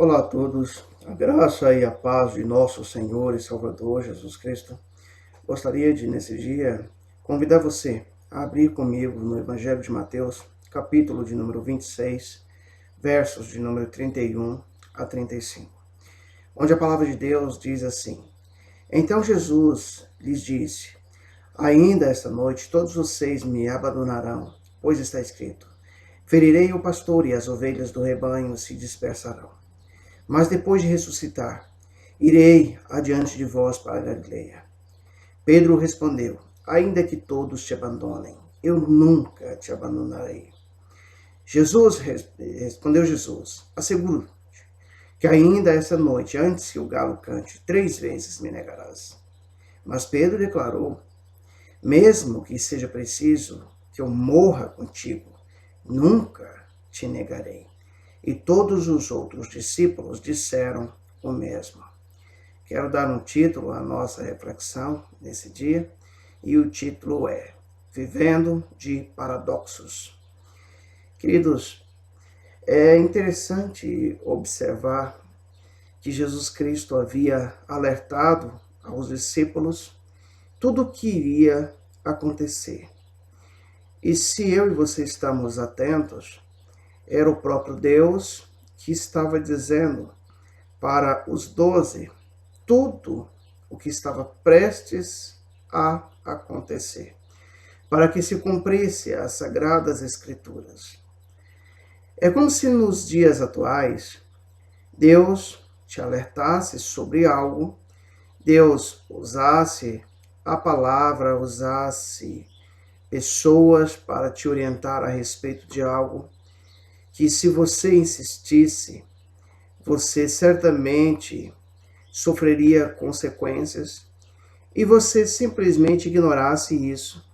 Olá a todos, a graça e a paz de nosso Senhor e Salvador Jesus Cristo. Gostaria de, nesse dia, convidar você a abrir comigo no Evangelho de Mateus, capítulo de número 26, versos de número 31 a 35, onde a palavra de Deus diz assim: Então Jesus lhes disse: Ainda esta noite todos vocês me abandonarão, pois está escrito: Ferirei o pastor e as ovelhas do rebanho se dispersarão. Mas depois de ressuscitar, irei adiante de vós para a Galileia. Pedro respondeu: Ainda que todos te abandonem, eu nunca te abandonarei. Respondeu Jesus: Asseguro-te que ainda essa noite, antes que o galo cante, 3 vezes me negarás. Mas Pedro declarou: Mesmo que seja preciso que eu morra contigo, nunca te negarei. E todos os outros discípulos disseram o mesmo. Quero dar um título à nossa reflexão nesse dia, e o título é Vivendo de Paradoxos. Queridos, é interessante observar que Jesus Cristo havia alertado aos discípulos tudo o que iria acontecer. E se eu e você estamos atentos, era o próprio Deus que estava dizendo para os 12 tudo o que estava prestes a acontecer, para que se cumprisse as sagradas escrituras. É como se nos dias atuais Deus te alertasse sobre algo, Deus usasse a palavra, usasse pessoas para te orientar a respeito de algo, que se você insistisse, você certamente sofreria consequências, e você simplesmente ignorasse isso,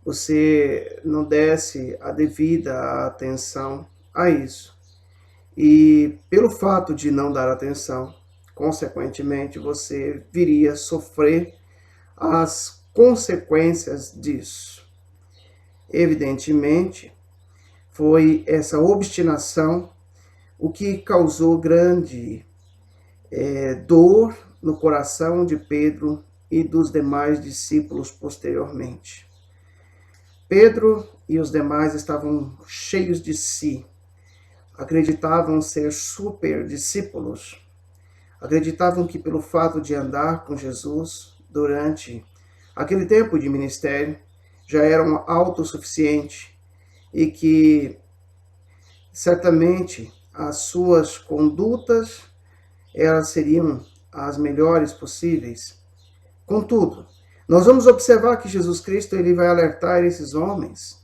você não desse a devida atenção a isso. E pelo fato de não dar atenção, consequentemente, você viria a sofrer as consequências disso. Evidentemente, foi essa obstinação o que causou grande dor no coração de Pedro e dos demais discípulos posteriormente. Pedro e os demais estavam cheios de si, acreditavam ser super discípulos, acreditavam que pelo fato de andar com Jesus durante aquele tempo de ministério já eram autossuficientes e que certamente as suas condutas elas seriam as melhores possíveis. Contudo, nós vamos observar que Jesus Cristo ele vai alertar esses homens,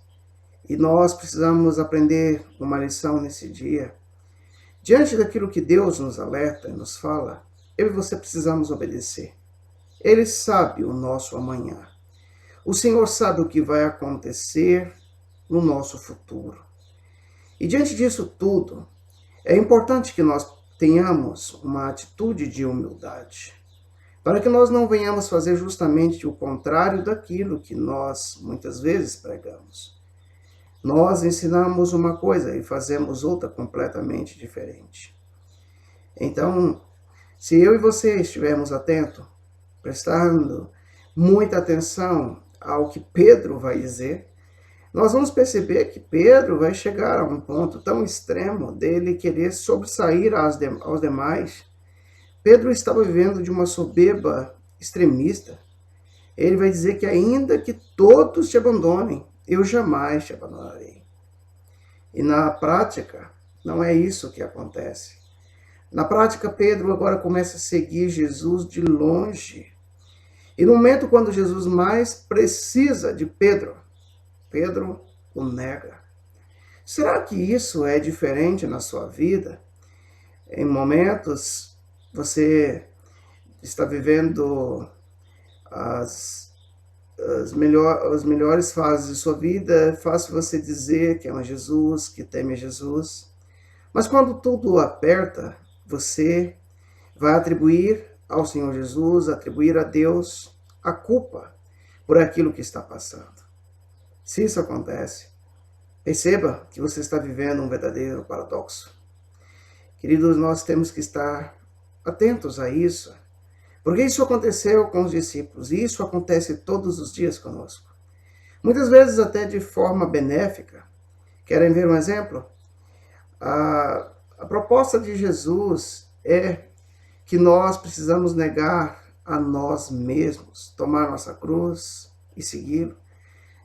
e nós precisamos aprender uma lição nesse dia. Diante daquilo que Deus nos alerta e nos fala, eu e você precisamos obedecer. Ele sabe o nosso amanhã. O Senhor sabe o que vai acontecer no nosso futuro. E diante disso tudo, é importante que nós tenhamos uma atitude de humildade, para que nós não venhamos fazer justamente o contrário daquilo que nós muitas vezes pregamos. Nós ensinamos uma coisa e fazemos outra completamente diferente. Então, se eu e você estivermos atentos, prestando muita atenção ao que Pedro vai dizer, nós vamos perceber que Pedro vai chegar a um ponto tão extremo dele querer sobressair aos demais. Pedro estava vivendo de uma soberba extremista. Ele vai dizer que ainda que todos te abandonem, eu jamais te abandonarei. E na prática, não é isso que acontece. Na prática, Pedro agora começa a seguir Jesus de longe. E no momento quando Jesus mais precisa de Pedro, Pedro o nega. Será que isso é diferente na sua vida? Em momentos você está vivendo as melhores fases de sua vida, é fácil você dizer que ama Jesus, que teme Jesus. Mas quando tudo aperta, você vai atribuir ao Senhor Jesus, atribuir a Deus a culpa por aquilo que está passando. Se isso acontece, perceba que você está vivendo um verdadeiro paradoxo. Queridos, nós temos que estar atentos a isso, porque isso aconteceu com os discípulos e isso acontece todos os dias conosco. Muitas vezes até de forma benéfica. Querem ver um exemplo? A proposta de Jesus é que nós precisamos negar a nós mesmos, tomar nossa cruz e segui-lo.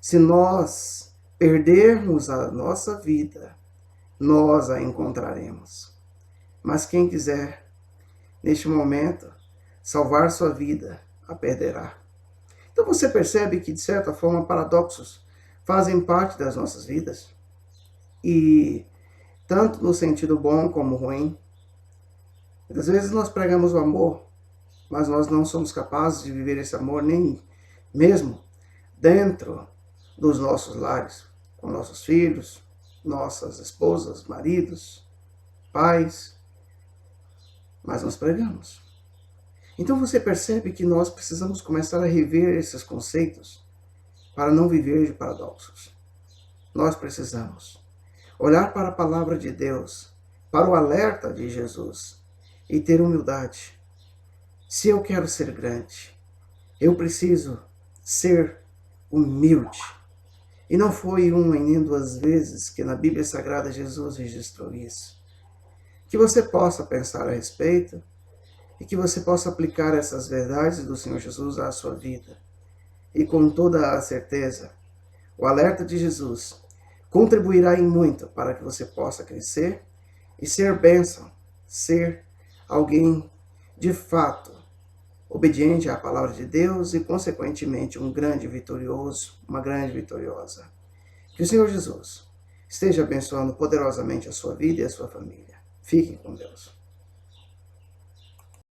Se nós perdermos a nossa vida, nós a encontraremos. Mas quem quiser, neste momento, salvar sua vida, a perderá. Então você percebe que, de certa forma, paradoxos fazem parte das nossas vidas. E tanto no sentido bom como ruim. Muitas vezes nós pregamos o amor, mas nós não somos capazes de viver esse amor nem mesmo dentro dos nossos lares, com nossos filhos, nossas esposas, maridos, pais, mas nós pregamos. Então você percebe que nós precisamos começar a rever esses conceitos para não viver de paradoxos. Nós precisamos olhar para a palavra de Deus, para o alerta de Jesus e ter humildade. Se eu quero ser grande, eu preciso ser humilde. E não foi uma e nem duas vezes que na Bíblia Sagrada Jesus registrou isso. Que você possa pensar a respeito e que você possa aplicar essas verdades do Senhor Jesus à sua vida. E com toda a certeza, o alerta de Jesus contribuirá em muito para que você possa crescer e ser bênção, ser alguém de fato obediente à palavra de Deus e, consequentemente, um grande vitorioso, uma grande vitoriosa. Que o Senhor Jesus esteja abençoando poderosamente a sua vida e a sua família. Fiquem com Deus.